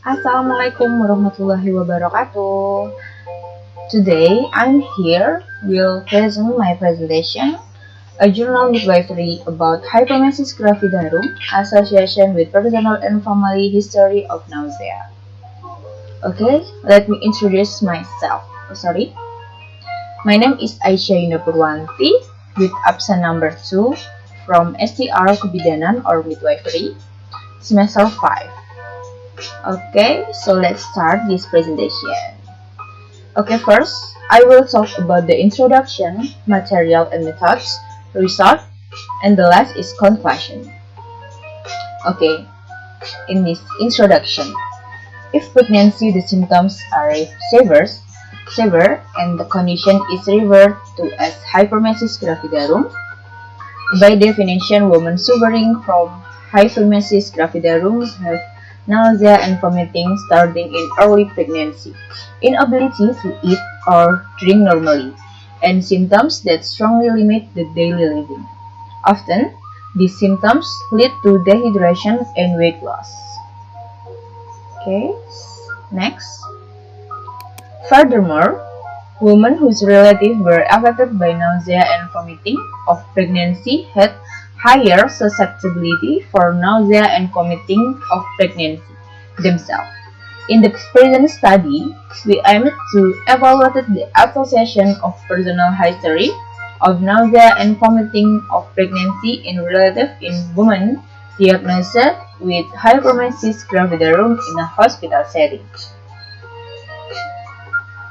Assalamualaikum warahmatullahi wabarakatuh. Today I'm here will present my presentation, a journal midwifery about hyperemesis gravidarum, association with personal and family history of nausea. Okay, let me introduce myself. My name is Aisyah Yunda with absen number 2 from STR Kebidanan or Midwifery, semester 5. Okay, so let's start this presentation. Okay, first, I will talk about the introduction, material and methods, result, and the last is conclusion. Okay, in this introduction, if pregnancy the symptoms are severe and the condition is referred to as hyperemesis gravidarum, by definition, women suffering from hyperemesis gravidarum have nausea and vomiting starting in early pregnancy, inability to eat or drink normally, and symptoms that strongly limit the daily living. Often, these symptoms lead to dehydration and weight loss. Okay, next. Furthermore, women whose relatives were affected by nausea and vomiting of pregnancy had higher susceptibility for nausea and vomiting of pregnancy themselves. In the present study, we aimed to evaluate the association of personal history of nausea and vomiting of pregnancy in relatives in women diagnosed with hyperemesis gravidarum in a hospital setting.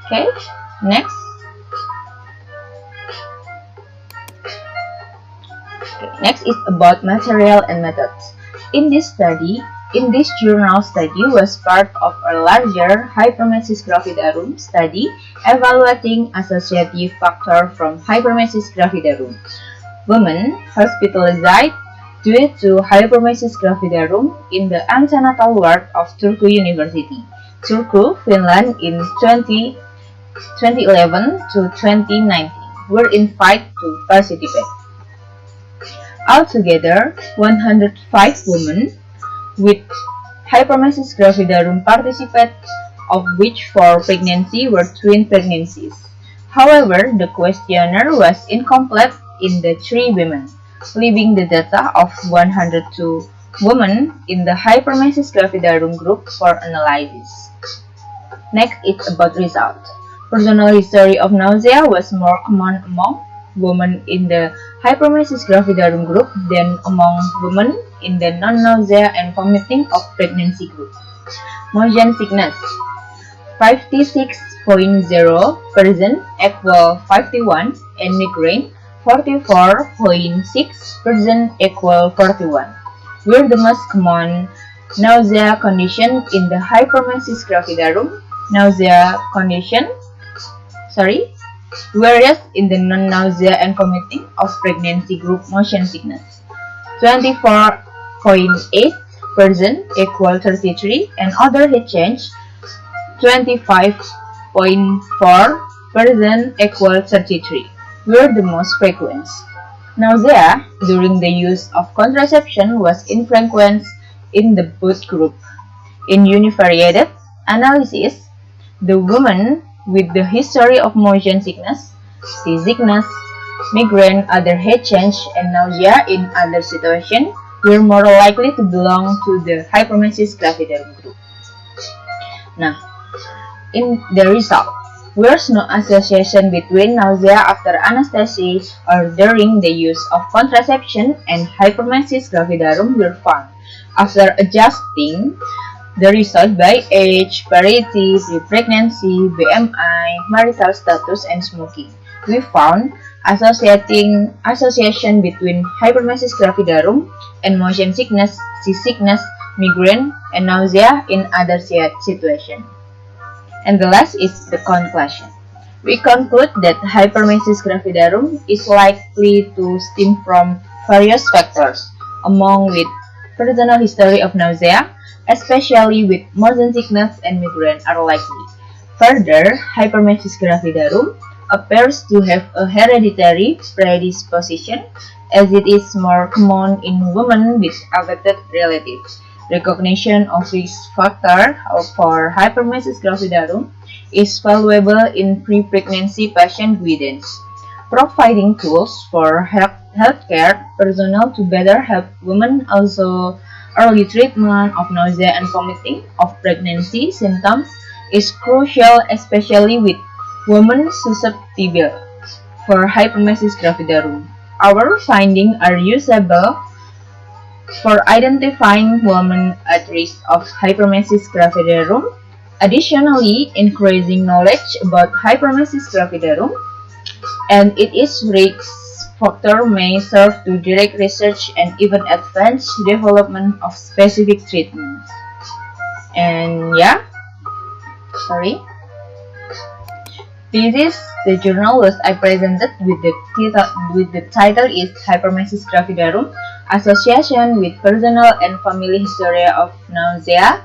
Okay, next. Next is about material and methods. In this journal study was part of a larger hyperemesis gravidarum study evaluating associative factor from hyperemesis gravidarum. Women hospitalized due to hyperemesis gravidarum in the antenatal ward of Turku University, Turku, Finland in 2011 to 2019 were invited to participate. Altogether, 105 women with hyperemesis gravidarum participated, of which 4 pregnancies were twin pregnancies. However, the questionnaire was incomplete in the 3 women, leaving the data of 102 women in the hyperemesis gravidarum group for analysis. Next is about result. Personal history of nausea was more common among women in the hyperemesis gravidarum group than among women in the non-nausea and vomiting of pregnancy group. Motion sickness 56.0% equal 51 and migraine 44.6% equal 41 were the most common nausea condition in the hyperemesis gravidarum whereas in the non-nausea and vomiting of pregnancy group motion sickness, 24.8% equal 33 and other head change, 25.4% equal 33 were the most frequent. Nausea during the use of contraception was infrequent in the both group. In univariate analysis, the women with the history of motion sickness, seasickness, migraine, other head change, and nausea in other situations were more likely to belong to the hyperemesis gravidarum group. Now, in the result, there's no association between nausea after anesthesia or during the use of contraception and hyperemesis gravidarum were found. After adjusting the result by age, parity, pre-pregnancy, BMI, marital status, and smoking, we found association between hyperemesis gravidarum and motion sickness, seasickness, migraine, and nausea in other situations. And the last is the conclusion. We conclude that hyperemesis gravidarum is likely to stem from various factors, among which personal history of nausea, especially with motion sickness and migraine, are likely. Further, hyperemesis gravidarum appears to have a hereditary predisposition, as it is more common in women with affected relatives. Recognition of risk factor for hyperemesis gravidarum is valuable in pre-pregnancy patient guidance, providing tools for healthcare personnel to better help women. Also, early treatment of nausea and vomiting of pregnancy symptoms is crucial, especially with women susceptible for hyperemesis gravidarum. Our findings are usable for identifying women at risk of hyperemesis gravidarum. Additionally, increasing knowledge about hyperemesis gravidarum and its risk factor may serve to direct research and even advance development of specific treatments. And yeah, sorry. This is the journal that I presented with the title is Hyperemesis gravidarum, Association with Personal and Family History of Nausea,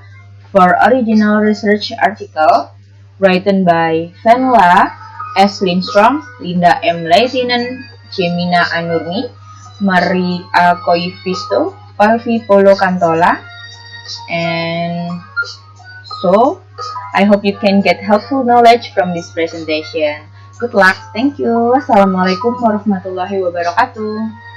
for original research article written by Vanilla S. Lindstrom, Linda M. Leitinen, Jemina Anurni, Marie A. Coivisto, Palvi Polo Cantola, and so I hope you can get helpful knowledge from this presentation. Good luck. Thank you. Wassalamualaikum warahmatullahi wabarakatuh.